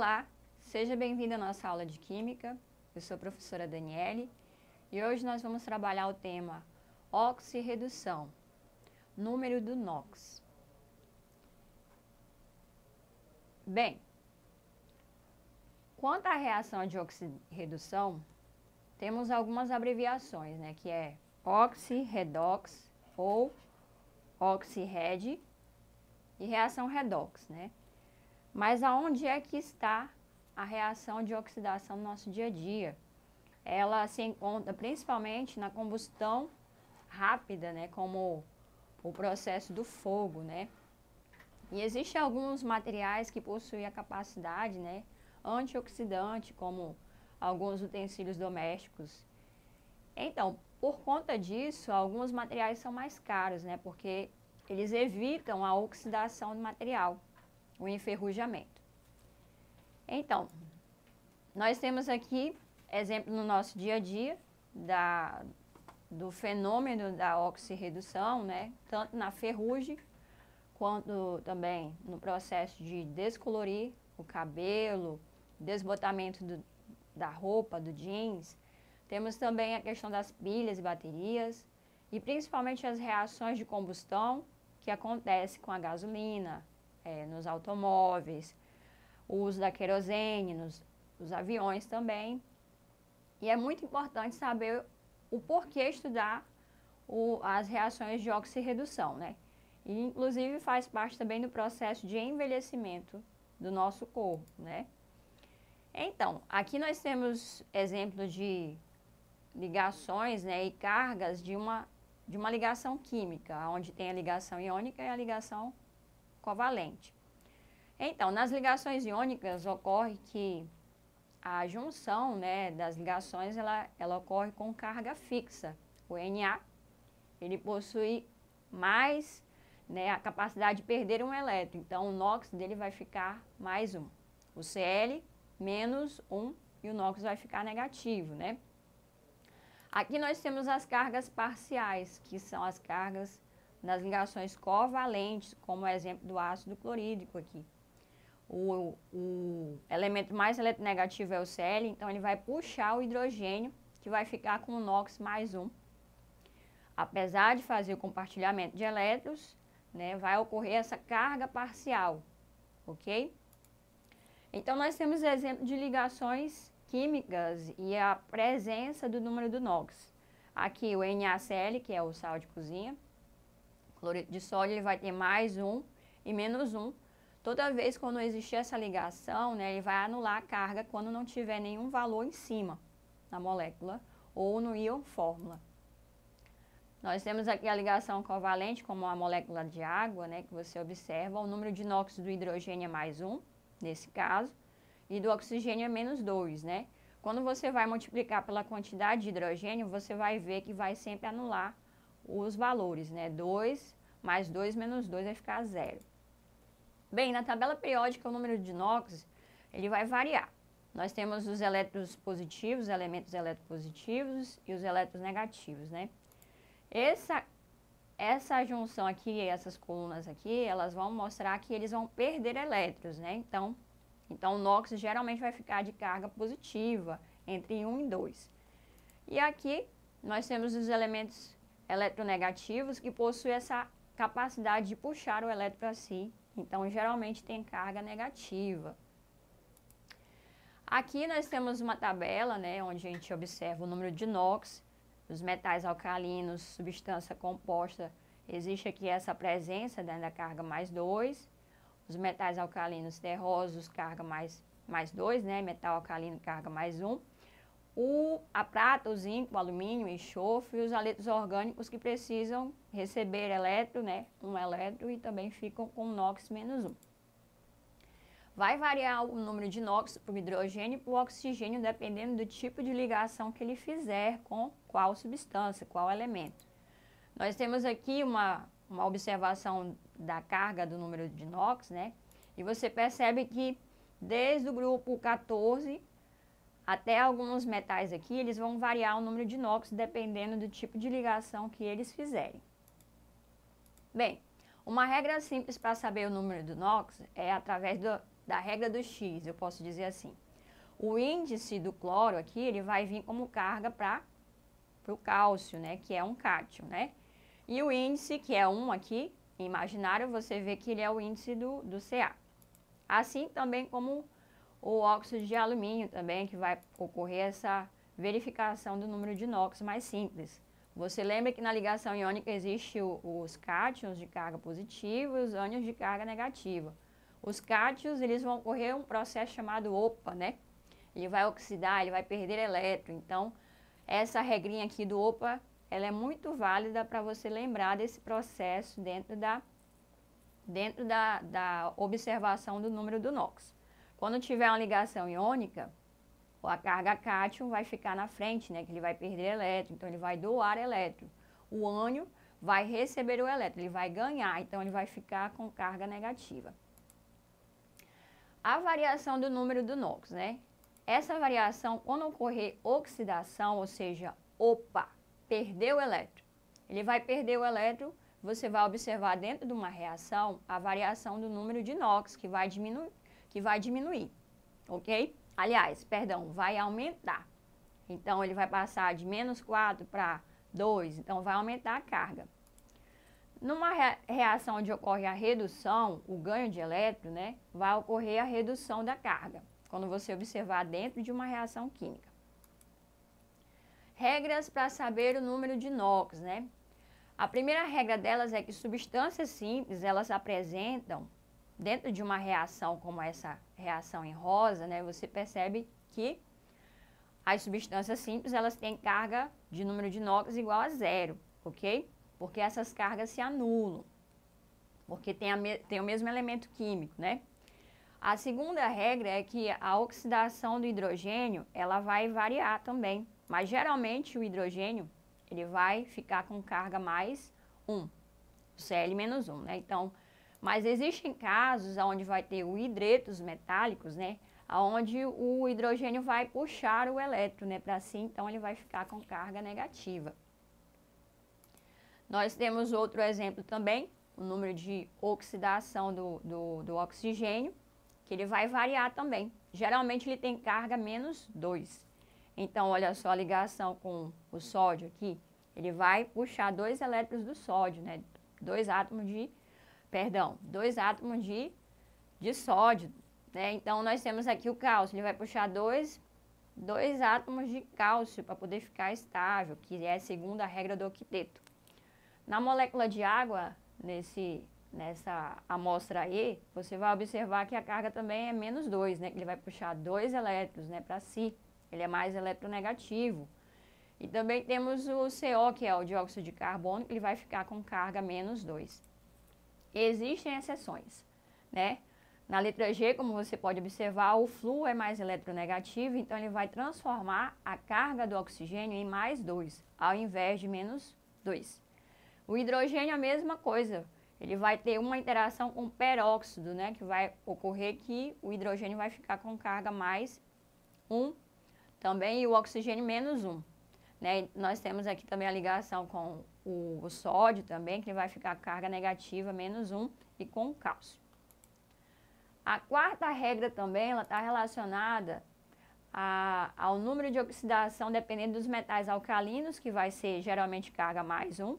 Olá, seja bem-vindo à nossa aula de Química. Eu sou a professora Daniele e hoje nós vamos trabalhar o tema oxirredução, número do NOx. Bem, quanto à reação de oxirredução, temos algumas abreviações, que é oxi-redox ou oxi-red e reação redox, Mas aonde é que está a reação de oxidação no nosso dia a dia? Ela se encontra principalmente na combustão rápida, como o processo do fogo, E existem alguns materiais que possuem a capacidade, antioxidante, como alguns utensílios domésticos. Então, por conta disso, alguns materiais são mais caros, porque eles evitam a oxidação do material, o enferrujamento. Então, nós temos aqui exemplo no nosso dia a dia do fenômeno da oxirredução, tanto na ferrugem quanto também no processo de descolorir o cabelo, desbotamento da roupa, do jeans. Temos também a questão das pilhas e baterias e principalmente as reações de combustão que acontecem com a gasolina, nos automóveis, o uso da querosene, nos aviões também. E é muito importante saber o porquê estudar as reações de oxirredução, E inclusive faz parte também do processo de envelhecimento do nosso corpo, Então, aqui nós temos exemplos de ligações, e cargas de uma ligação química, onde tem a ligação iônica e a ligação covalente. Então, nas ligações iônicas ocorre que a junção, das ligações, ela ocorre com carga fixa. O Na, ele possui mais, a capacidade de perder um elétron. Então, o NOx dele vai ficar mais 1. O Cl, menos 1, e o NOx vai ficar negativo, Aqui nós temos as cargas parciais, que são as cargas nas ligações covalentes, como o exemplo do ácido clorídrico aqui. O elemento mais eletronegativo é o Cl, então ele vai puxar o hidrogênio, que vai ficar com o NOx mais 1. Apesar de fazer o compartilhamento de elétrons, vai ocorrer essa carga parcial, ok? Então, nós temos exemplo de ligações químicas e a presença do número do NOx. Aqui o NaCl, que é o sal de cozinha, cloreto de sódio, ele vai ter mais 1 e menos 1. Toda vez quando existir essa ligação, ele vai anular a carga quando não tiver nenhum valor em cima na molécula ou no íon fórmula. Nós temos aqui a ligação covalente, como a molécula de água, que você observa. O número de NOx do hidrogênio é mais 1, nesse caso, e do oxigênio é menos 2, Quando você vai multiplicar pela quantidade de hidrogênio, você vai ver que vai sempre anular os valores, 2 mais 2 menos 2 vai ficar 0. Bem, na tabela periódica, o número de NOx, ele vai variar. Nós temos os elétrons positivos, elementos eletropositivos e os elétrons negativos, Essa junção aqui, essas colunas aqui, elas vão mostrar que eles vão perder elétrons, Então, o NOx geralmente vai ficar de carga positiva, entre 1 e 2. E aqui, nós temos os elementos eletronegativos que possuem essa capacidade de puxar o elétron para si. Então, geralmente tem carga negativa. Aqui nós temos uma tabela, onde a gente observa o número de NOx, os metais alcalinos, substância composta. Existe aqui essa presença da carga mais 2. Os metais alcalinos terrosos, carga mais 2, Metal alcalino, carga mais 1. A prata, o zinco, o alumínio, o enxofre e os haletos orgânicos que precisam receber elétron, um elétron, e também ficam com NOx menos 1. Vai variar o número de NOx para o hidrogênio e para o oxigênio, dependendo do tipo de ligação que ele fizer com qual substância, qual elemento. Nós temos aqui uma observação da carga do número de NOx, E você percebe que desde o grupo 14 até alguns metais aqui, eles vão variar o número de NOx dependendo do tipo de ligação que eles fizerem. Bem, uma regra simples para saber o número do NOx é através da da regra do X, eu posso dizer assim. O índice do cloro aqui, ele vai vir como carga para o cálcio, né, que é um cátion, né? E o índice, que é 1 aqui, imaginário, você vê que ele é o índice do Ca. Assim também como o óxido de alumínio também, que vai ocorrer essa verificação do número de NOx mais simples. Você lembra que na ligação iônica existe os cátions de carga positiva e os ânions de carga negativa. Os cátions, eles vão ocorrer um processo chamado OPA, né? Ele vai oxidar, ele vai perder elétron. Então, essa regrinha aqui do OPA, ela é muito válida para você lembrar desse processo dentro da observação do número do NOx. Quando tiver uma ligação iônica, a carga cátion vai ficar na frente, né, que ele vai perder elétron, então ele vai doar elétron. O ânion vai receber o elétron, ele vai ganhar, então ele vai ficar com carga negativa. A variação do número do NOx, né? Essa variação, quando ocorrer oxidação, ou seja, OPA, perdeu o elétron, ele vai perder o elétron, você vai observar dentro de uma reação a variação do número de NOx, que vai diminuir, ok? Aliás, perdão, vai aumentar. Então, ele vai passar de -4 para 2, então vai aumentar a carga. Numa reação onde ocorre a redução, o ganho de elétron, né, vai ocorrer a redução da carga, quando você observar dentro de uma reação química. Regras para saber o número de NOx, né? A primeira regra delas é que substâncias simples, elas apresentam, dentro de uma reação como essa reação em rosa, né, você percebe que as substâncias simples, elas têm carga de número de NOx igual a 0, ok? Porque essas cargas se anulam, porque tem o mesmo elemento químico, né? A segunda regra é que a oxidação do hidrogênio, ela vai variar também, mas geralmente o hidrogênio, ele vai ficar com carga mais 1, Cl-1, né? Então, mas existem casos onde vai ter o hidretos metálicos, né? Onde o hidrogênio vai puxar o elétron, né, para si, então ele vai ficar com carga negativa. Nós temos outro exemplo também, o número de oxidação do oxigênio, que ele vai variar também. Geralmente ele tem carga -2. Então, olha só a ligação com o sódio aqui, ele vai puxar 2 elétrons do sódio, né? 2 átomos de sódio, né? Então, nós temos aqui o cálcio, ele vai puxar dois átomos de cálcio para poder ficar estável, que é segundo a regra do octeto. Na molécula de água, nessa amostra E, você vai observar que a carga também é -2, né? Ele vai puxar 2 elétrons, né, para si, ele é mais eletronegativo. E também temos o CO, que é o dióxido de carbono, que ele vai ficar com carga -2. Existem exceções, né? Na letra G, como você pode observar, o flúor é mais eletronegativo, então ele vai transformar a carga do oxigênio em +2, ao invés de -2. O hidrogênio é a mesma coisa, ele vai ter uma interação com o peróxido, né? Que vai ocorrer que o hidrogênio vai ficar com carga +1, também e o oxigênio -1. Né? Nós temos aqui também a ligação com o sódio também, que vai ficar carga negativa -1 e com o cálcio. A quarta regra também, ela está relacionada ao número de oxidação dependendo dos metais alcalinos, que vai ser geralmente carga +1,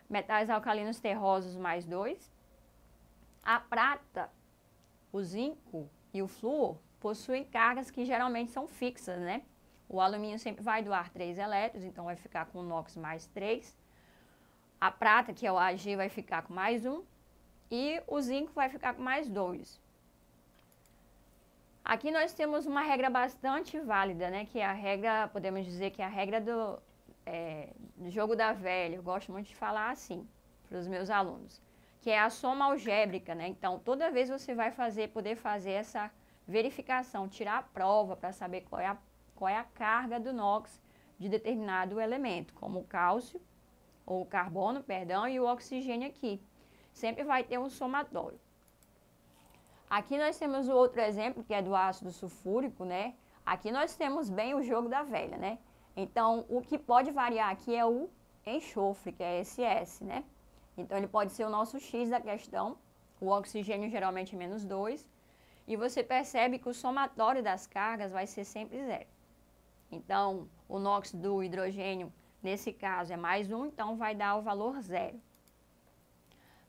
metais alcalinos terrosos +2. A prata, o zinco e o flúor possuem cargas que geralmente são fixas, né? O alumínio sempre vai doar 3 elétrons, então vai ficar com NOx +3. A prata, que é o Ag, vai ficar com +1. E o zinco vai ficar com +2. Aqui nós temos uma regra bastante válida, né? Que é a regra, podemos dizer que é a regra do jogo da velha. Eu gosto muito de falar assim para os meus alunos. Que é a soma algébrica, né? Então, toda vez você vai poder fazer essa verificação, tirar a prova para saber qual é a carga do NOx de determinado elemento, como o cálcio, ou o carbono, perdão, e o oxigênio aqui. Sempre vai ter um somatório. Aqui nós temos o outro exemplo, que é do ácido sulfúrico, né? Aqui nós temos bem o jogo da velha, né? Então, o que pode variar aqui é o enxofre, que é esse S, né? Então, ele pode ser o nosso X da questão. O oxigênio geralmente é -2. e você percebe que o somatório das cargas vai ser sempre zero. Então, o NOx do hidrogênio, nesse caso, é mais 1, então vai dar o valor zero.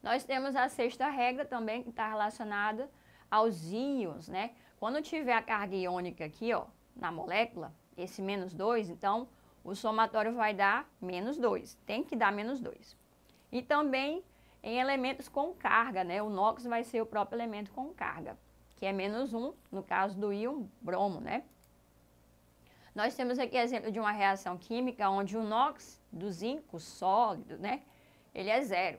Nós temos a sexta regra também, que está relacionada aos íons, né? Quando tiver a carga iônica aqui, ó, na molécula, esse menos 2, então o somatório vai dar menos 2, tem que dar menos 2. E também em elementos com carga, né? O NOx vai ser o próprio elemento com carga, que é menos 1, no caso do íon bromo, né? Nós temos aqui exemplo de uma reação química onde o NOx do zinco sólido, né? Ele é zero.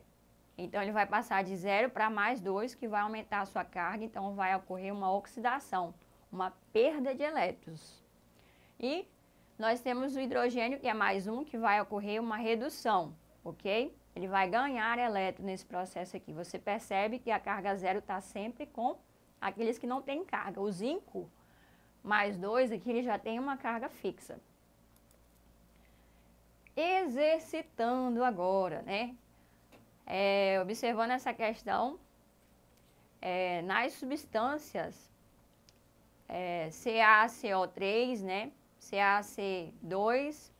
Então, ele vai passar de 0 para mais 2, que vai aumentar a sua carga, então vai ocorrer uma oxidação, uma perda de elétrons. E nós temos o hidrogênio, que é mais 1, que vai ocorrer uma redução, ok? Ele vai ganhar elétrons nesse processo aqui. Você percebe que a carga zero está sempre com aqueles que não têm carga. O zinco mais 2 aqui, ele já tem uma carga fixa. Exercitando agora, né? Observando essa questão, nas substâncias CaCO3, né? CaC2,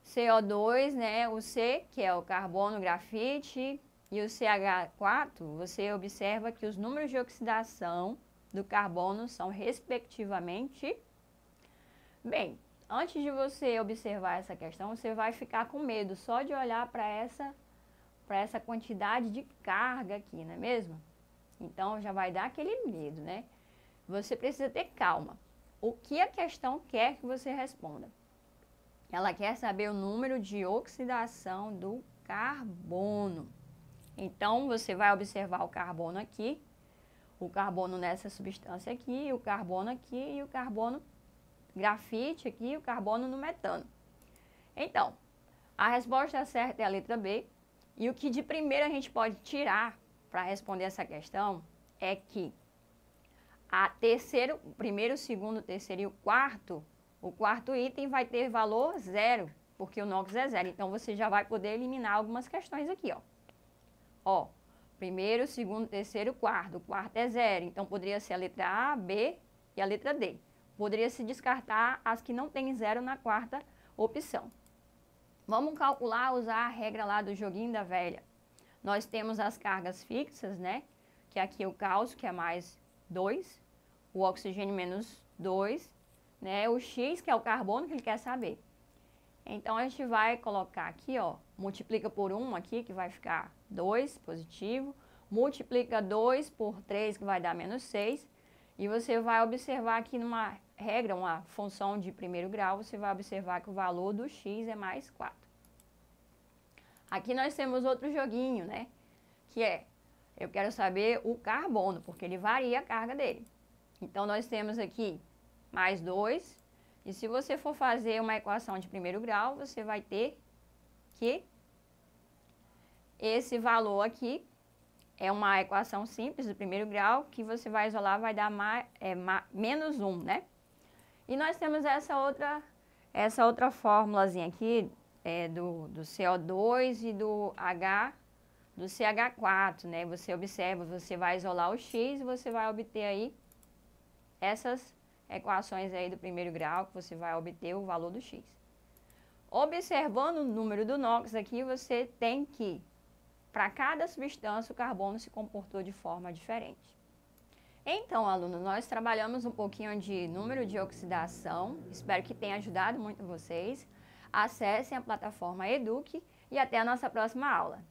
CO2, né? O C, que é o carbono grafite, e o CH4, você observa que os números de oxidação do carbono são respectivamente. Bem, antes de você observar essa questão, você vai ficar com medo só de olhar para essa quantidade de carga aqui, não é mesmo? Então, já vai dar aquele medo, né? Você precisa ter calma. O que a questão quer que você responda? Ela quer saber o número de oxidação do carbono. Então, você vai observar o carbono aqui, o carbono nessa substância aqui, o carbono aqui e o carbono grafite aqui e o carbono no metano. Então, a resposta certa é a letra B. E o que de primeiro a gente pode tirar para responder essa questão é que o primeiro, o segundo, o terceiro e o quarto item vai ter valor zero, porque o NOx é zero. Então, você já vai poder eliminar algumas questões aqui, ó. Ó, primeiro, segundo, terceiro, quarto. O quarto é zero, então poderia ser a letra A, B e a letra D. Poderia se descartar as que não tem zero na quarta opção. Vamos calcular, usar a regra lá do joguinho da velha. Nós temos as cargas fixas, né? Que aqui é o cálcio, que é mais 2. O oxigênio menos 2. Né? O X, que é o carbono, que ele quer saber. Então, a gente vai colocar aqui, ó. Multiplica por 1 aqui, que vai ficar 2, positivo. Multiplica 2 por 3, que vai dar menos 6. E você vai observar aqui numa regra, uma função de primeiro grau, você vai observar que o valor do X é mais 4. Aqui nós temos outro joguinho, né? Que eu quero saber o carbono, porque ele varia a carga dele. Então, nós temos aqui mais 2. E se você for fazer uma equação de primeiro grau, você vai ter que esse valor aqui é uma equação simples do primeiro grau, que você vai isolar, vai dar menos 1, né? E nós temos essa outra fórmulazinha aqui, do CO2 e do CH4, né? Você observa, você vai isolar o X e você vai obter aí essas equações aí do primeiro grau, que você vai obter o valor do X. Observando o número do NOx aqui, você tem que, para cada substância, o carbono se comportou de forma diferente. Então, alunos, nós trabalhamos um pouquinho de número de oxidação. Espero que tenha ajudado muito vocês. Acessem a plataforma Eduque e até a nossa próxima aula.